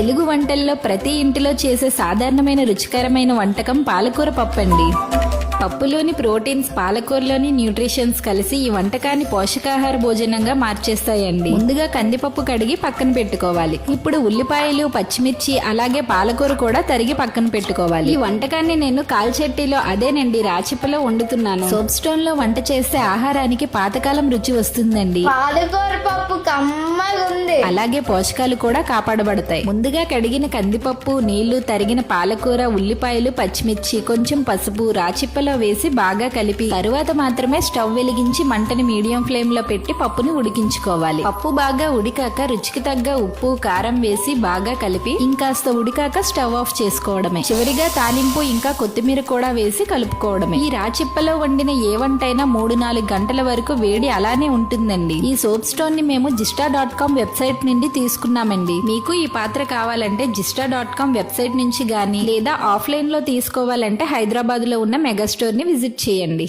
తెలుగు వంటల్లో ప్రతి ఇంటిలో చేసే సాధారణమైన రుచికరమైన వంటకం పాలకూర పప్పు అండి. పప్పులోని ప్రోటీన్స్, పాలకూరలోని న్యూట్రిషన్స్ కలిసి ఈ వంటకాన్ని పోషకాహార భోజనంగా మార్చేస్తాయండి. ముందుగా కందిపప్పు కడిగి పక్కన పెట్టుకోవాలి. ఇప్పుడు ఉల్లిపాయలు, పచ్చిమిర్చి అలాగే పాలకూర కూడా తరిగి పక్కన పెట్టుకోవాలి. ఈ వంటకాన్ని నేను కాల్చెట్టిలో అదేనండి రాచిప్పలో వండుతున్నాను. సోప్ స్టోన్ లో వంట చేస్తే ఆహారానికి పాతకాలం రుచి వస్తుందండి. పాలకూర పప్పు కమ్మగా ఉంది. అలాగే పోషకాలు కూడా కాపాడబడతాయి. ముందుగా కడిగిన కందిపప్పు, నీళ్లు, తరిగిన పాలకూర, ఉల్లిపాయలు, పచ్చిమిర్చి, కొంచెం పసుపు రాచిప్పలో వేసి బాగా కలిపి తరువాత మాత్రమే స్టవ్ వెలిగించి మంటని మీడియం ఫ్లేమ్ లో పెట్టి పప్పుని ఉడికించుకోవాలి. పప్పు బాగా ఉడికాక రుచికి తగ్గ ఉప్పు, కారం వేసి బాగా కలిపి ఇంకాస్త ఉడికాక స్టవ్ ఆఫ్ చేసుకోవడమే. చివరిగా తాలింపు ఇంకా కొత్తిమీర కూడా వేసి కలుపుకోవడమే. ఈ రాచిప్పలో వండిన ఏ వంటైనా 3-4 గంటల వరకు వేడి అలానే ఉంటుందండి. ఈ సోప్ స్టోన్ ని మేము జిస్టా.com వెబ్సైట్ నుండి తీసుకున్నామండి. మీకు ఈ పాత్ర కావాలంటే జిస్టా.com వెబ్సైట్ నుంచి గానీ లేదా ఆఫ్లైన్ లో తీసుకోవాలంటే హైదరాబాద్ లో ఉన్న మెగా స్టోర్ ని విజిట్ చేయండి.